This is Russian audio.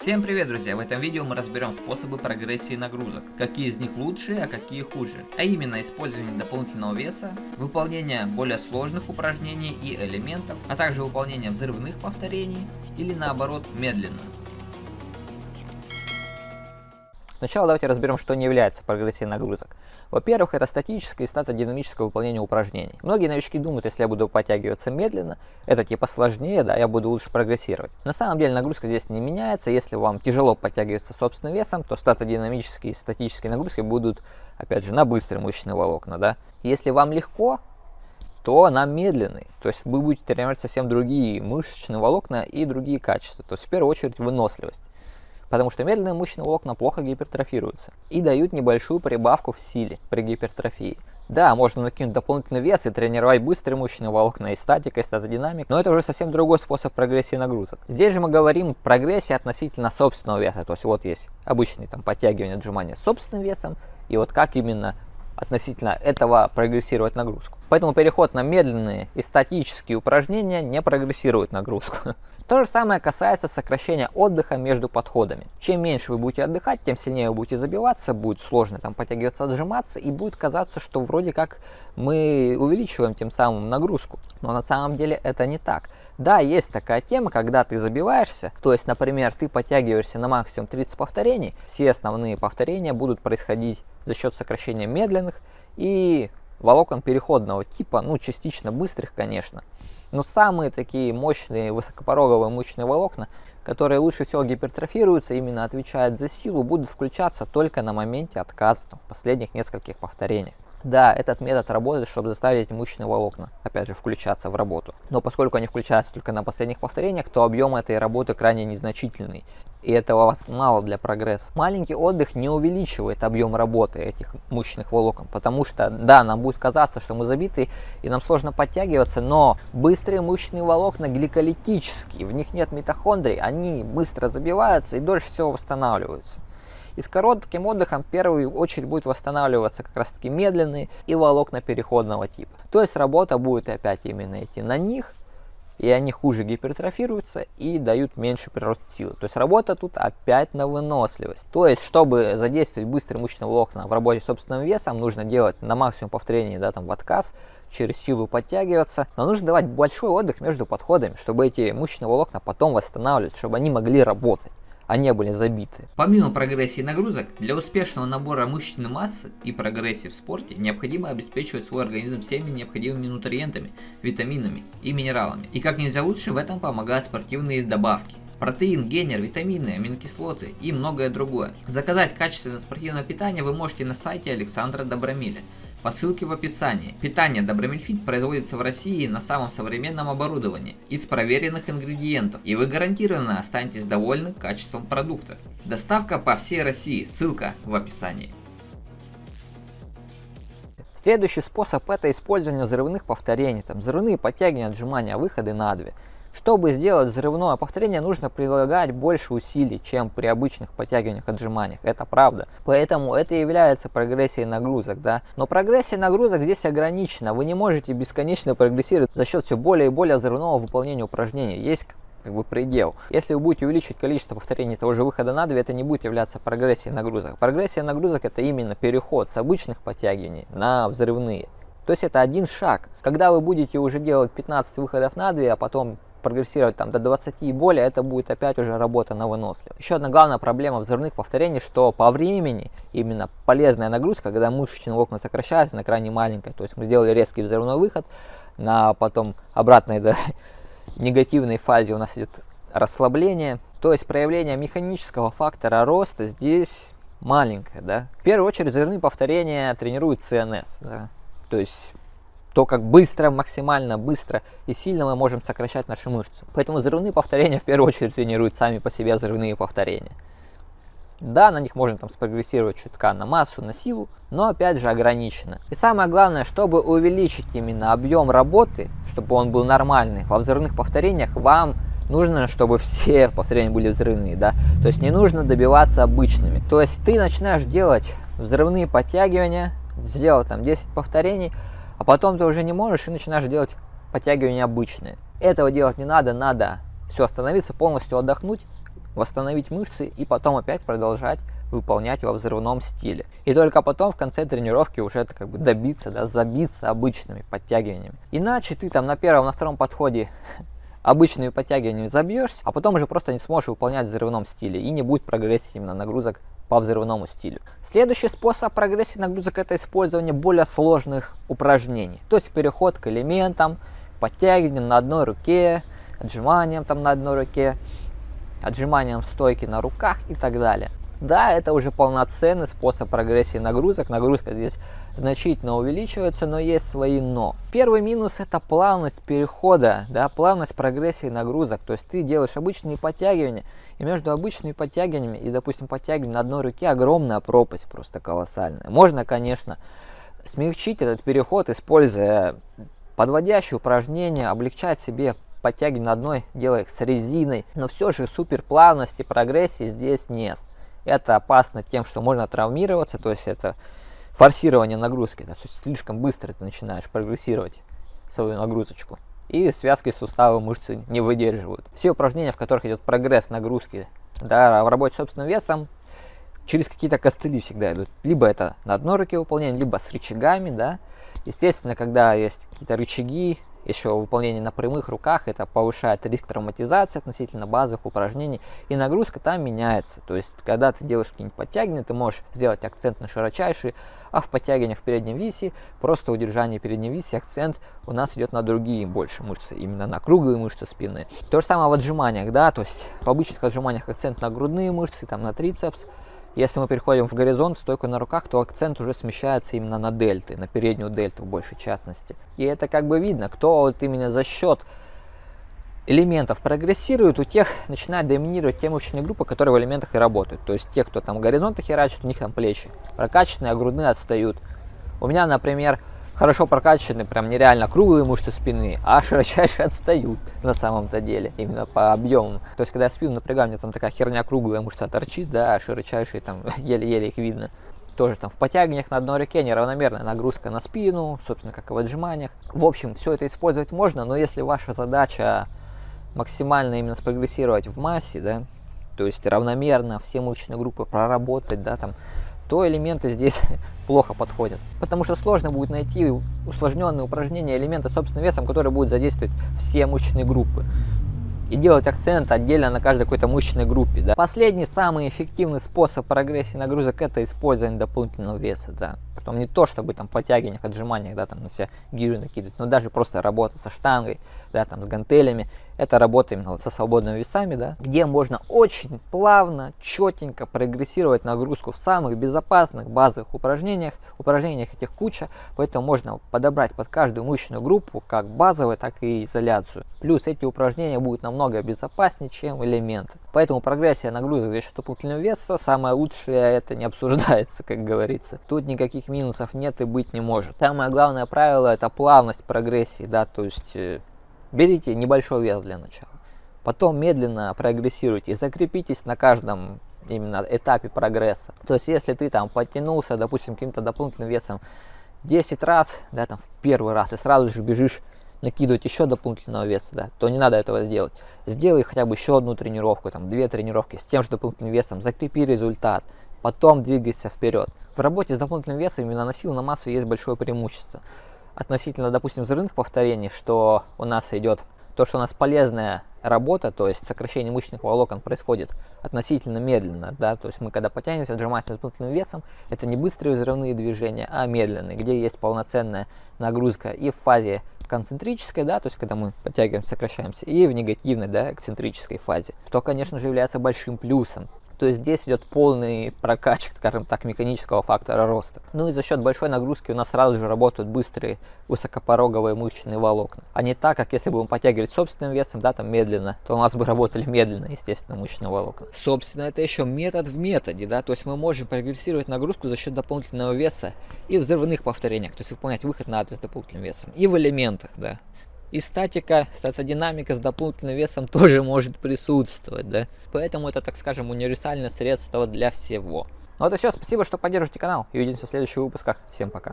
Всем привет, друзья! В этом видео мы разберем способы прогрессии нагрузок, какие из них лучшие, а какие хуже. А именно использование дополнительного веса, выполнение более сложных упражнений и элементов, а также выполнение взрывных повторений или наоборот медленно. Сначала давайте разберем, что не является прогрессией нагрузок. Во-первых, это статическое и статодинамическое выполнение упражнений. Многие новички думают, если я буду подтягиваться медленно, это типа сложнее, да, я буду лучше прогрессировать. На самом деле нагрузка здесь не меняется. Если вам тяжело подтягиваться собственным весом, то статодинамические и статические нагрузки будут, опять же, на быстрые мышечные волокна, да. Если вам легко, то на медленный. То есть вы будете тренировать совсем другие мышечные волокна и другие качества. То есть в первую очередь выносливость. Потому что медленные мышечные волокна плохо гипертрофируются и дают небольшую прибавку в силе при гипертрофии. Да, можно накинуть дополнительный вес и тренировать быстрые мышечные волокна и статика, и статодинамик, но это уже совсем другой способ прогрессии нагрузок. Здесь же мы говорим прогрессии относительно собственного веса. То есть вот есть обычные там подтягивания, отжимания с собственным весом, и вот как именно относительно этого прогрессировать нагрузку. Поэтому переход на медленные и статические упражнения не прогрессирует нагрузку. То же самое касается сокращения отдыха между подходами. Чем меньше вы будете отдыхать, тем сильнее вы будете забиваться, будет сложно там подтягиваться, отжиматься, и будет казаться, что вроде как мы увеличиваем тем самым нагрузку. Но на самом деле это не так. Да, есть такая тема, когда ты забиваешься, то есть, например, ты подтягиваешься на максимум 30 повторений, все основные повторения будут происходить за счет сокращения медленных и волокон переходного типа, ну, частично быстрых, конечно. Но самые такие мощные высокопороговые мышечные волокна, которые лучше всего гипертрофируются, именно отвечают за силу, будут включаться только на моменте отказа, в последних нескольких повторениях. Да, этот метод работает, чтобы заставить эти мышечные волокна, опять же, включаться в работу. Но поскольку они включаются только на последних повторениях, то объем этой работы крайне незначительный. И этого мало для прогресса. Маленький отдых не увеличивает объем работы этих мышечных волокон, потому что, да, нам будет казаться, что мы забиты и нам сложно подтягиваться, но быстрые мышечные волокна гликолитические, в них нет митохондрий, они быстро забиваются и дольше всего восстанавливаются. И с коротким отдыхом в первую очередь будет восстанавливаться как раз таки медленные и волокна переходного типа. То есть работа будет опять именно идти на них, и они хуже гипертрофируются и дают меньше прирост силы. То есть работа тут опять на выносливость. То есть, чтобы задействовать быстрые мышечные волокна в работе с собственным весом, нужно делать на максимум повторений, да, там в отказ, через силу подтягиваться. Но нужно давать большой отдых между подходами, чтобы эти мышечные волокна потом восстанавливать, чтобы они могли работать, а не были забиты. Помимо прогрессии нагрузок, для успешного набора мышечной массы и прогрессии в спорте необходимо обеспечивать свой организм всеми необходимыми нутриентами, витаминами и минералами. И как нельзя лучше в этом помогают спортивные добавки. Протеин, генер, витамины, аминокислоты и многое другое. Заказать качественное спортивное питание вы можете на сайте Александра Добромиля по ссылке в описании. Питание Добромильфит производится в России на самом современном оборудовании из проверенных ингредиентов, и вы гарантированно останетесь довольны качеством продукта. Доставка по всей России, ссылка в описании. Следующий способ — это использование взрывных повторений, там, взрывные подтягивания, отжимания, выходы на 2. Чтобы сделать взрывное повторение, нужно прилагать больше усилий, чем при обычных подтягиваниях, отжиманиях. Это правда. Поэтому это является прогрессией нагрузок, да. Но прогрессия нагрузок здесь ограничена. Вы не можете бесконечно прогрессировать за счет все более и более взрывного выполнения упражнений. Есть как бы предел. Если вы будете увеличивать количество повторений того же выхода на 2, это не будет являться прогрессией нагрузок. Прогрессия нагрузок — это именно переход с обычных подтягиваний на взрывные. То есть это один шаг. Когда вы будете уже делать 15 выходов на 2, а потом прогрессировать там до 20 и более, это будет опять уже работа на выносливость. Еще одна главная проблема взрывных повторений, что по времени именно полезная нагрузка, когда мышечные волокна сокращаются на крайне маленькой, то есть мы сделали резкий взрывной выход, на потом обратной, да, негативной фазе у нас идет расслабление, то есть проявление механического фактора роста здесь маленькое, да. В первую очередь взрывные повторения тренируют ЦНС, да, то есть то, как быстро, максимально быстро и сильно мы можем сокращать наши мышцы. Поэтому взрывные повторения в первую очередь тренируют сами по себе взрывные повторения. Да, на них можно там спрогрессировать чутка на массу, на силу, но опять же ограничено. И самое главное, чтобы увеличить именно объем работы, чтобы он был нормальный, во взрывных повторениях вам нужно, чтобы все повторения были взрывные, да. То есть не нужно добиваться обычными. То есть ты начинаешь делать взрывные подтягивания, сделал там 10 повторений, а потом ты уже не можешь и начинаешь делать подтягивания обычные. Этого делать не надо, надо все остановиться, полностью отдохнуть, восстановить мышцы и потом опять продолжать выполнять во взрывном стиле. И только потом в конце тренировки уже это как бы добиться, да, забиться обычными подтягиваниями. Иначе ты там на первом, на втором подходе обычными подтягиваниями забьешься, а потом уже просто не сможешь выполнять в взрывном стиле и не будет прогрессии именно нагрузок по взрывному стилю. Следующий способ прогрессии нагрузок — это использование более сложных упражнений. То есть переход к элементам, подтягиваниям на одной руке, отжиманиям там на одной руке, отжиманиям в стойке на руках и так далее. Да, это уже полноценный способ прогрессии нагрузок. Нагрузка здесь значительно увеличивается, но есть свои но. Первый минус — это плавность перехода, да, плавность прогрессии нагрузок. То есть ты делаешь обычные подтягивания, и между обычными подтягиваниями и, допустим, подтягиванием на одной руке огромная пропасть, просто колоссальная. Можно, конечно, смягчить этот переход, используя подводящие упражнения, облегчать себе подтягивания на одной, делая их с резиной. Но все же супер плавности, прогрессии здесь нет. Это опасно тем, что можно травмироваться, то есть это форсирование нагрузки, да, то есть слишком быстро ты начинаешь прогрессировать свою нагрузочку. И связки, суставы, мышцы не выдерживают. Все упражнения, в которых идет прогресс нагрузки, да, в работе с собственным весом, через какие-то костыли всегда идут. Либо это на одной руке выполнение, либо с рычагами, да. Естественно, когда есть какие-то рычаги, еще выполнение на прямых руках, это повышает риск травматизации относительно базовых упражнений, и нагрузка там меняется. То есть, когда ты делаешь какие-нибудь подтягивания, ты можешь сделать акцент на широчайший, а в подтягиваниях в переднем висе, просто удержание в переднем висе, акцент у нас идет на другие больше мышцы, именно на круглые мышцы спины. То же самое в отжиманиях, да, то есть в обычных отжиманиях акцент на грудные мышцы, там на трицепс. Если мы переходим в горизонт, стойку на руках, то акцент уже смещается именно на дельты, на переднюю дельту в большей частности. И это как бы видно, кто вот именно за счет элементов прогрессирует, у тех начинает доминировать те мышечные группы, которые в элементах и работают. То есть те, кто там горизонты херачит, у них там плечи прокачанные, а грудные отстают. У меня, например, хорошо прокачаны прям нереально круглые мышцы спины, а широчайшие отстают на самом-то деле, именно по объему. То есть, когда я спину напрягаю, у меня там такая херня круглая мышца торчит, да, а широчайшие там еле-еле их видно. Тоже там в подтягиваниях на одной руке неравномерная нагрузка на спину, собственно, как и в отжиманиях. В общем, все это использовать можно, но если ваша задача максимально именно спрогрессировать в массе, да, то есть равномерно все мышечные группы проработать, да, там, то элементы здесь плохо подходят. Потому что сложно будет найти усложненные упражнения, элементы с собственным весом, которые будут задействовать все мышечные группы. И делать акцент отдельно на каждой какой-то мышечной группе. Да. Последний, самый эффективный способ прогрессии нагрузок — это использование дополнительного веса. Да. Потом не то, чтобы там подтягиваниях, отжиманиях, да, там на себя гирю накидывать, но даже просто работа со штангой, да, там с гантелями. Это работа именно вот со свободными весами, да, где можно очень плавно, четенько прогрессировать нагрузку в самых безопасных базовых упражнениях. Упражнениях этих куча, поэтому можно подобрать под каждую мышечную группу как базовую, так и изоляцию. Плюс эти упражнения будут намного безопаснее, чем элементы. Поэтому прогрессия нагрузок за счет дополнительного веса самое лучшее, это не обсуждается, как говорится. Тут никаких минусов нет и быть не может. Самое главное правило — это плавность прогрессии, да, то есть берите небольшой вес для начала, потом медленно прогрессируйте, закрепитесь на каждом именно этапе прогресса. То есть, если ты там подтянулся, допустим, каким-то дополнительным весом 10 раз, да, там в первый раз, и сразу же бежишь накидывать еще дополнительного веса, да, то не надо этого сделать. Сделай хотя бы еще одну тренировку, там 2 тренировки с тем же дополнительным весом, закрепи результат, потом двигайся вперед. В работе с дополнительным весом именно на силу, на массу есть большое преимущество относительно, допустим, взрывных повторений, что у нас идет то, что у нас полезная работа, то есть сокращение мышечных волокон происходит относительно медленно, да, то есть мы когда потянемся, отжимаемся дополнительным весом, это не быстрые взрывные движения, а медленные, где есть полноценная нагрузка и в фазе концентрической, да, то есть когда мы подтягиваемся, сокращаемся, и в негативной, да, эксцентрической фазе, что, конечно же, является большим плюсом. То есть здесь идет полный прокачка, скажем так, механического фактора роста. Ну и за счет большой нагрузки у нас сразу же работают быстрые высокопороговые мышечные волокна. А не так, как если бы мы подтягивали собственным весом, да, там медленно, то у нас бы работали медленно, естественно, мышечные волокна. Собственно, это еще метод в методе, да, то есть мы можем прогрессировать нагрузку за счет дополнительного веса и в взрывных повторениях, то есть выполнять выход на адрес дополнительным весом, и в элементах, да. И статика, статодинамика с дополнительным весом тоже может присутствовать, да. Поэтому это, так скажем, универсальное средство для всего. Ну вот и все, спасибо, что поддерживаете канал. И увидимся в следующих выпусках. Всем пока.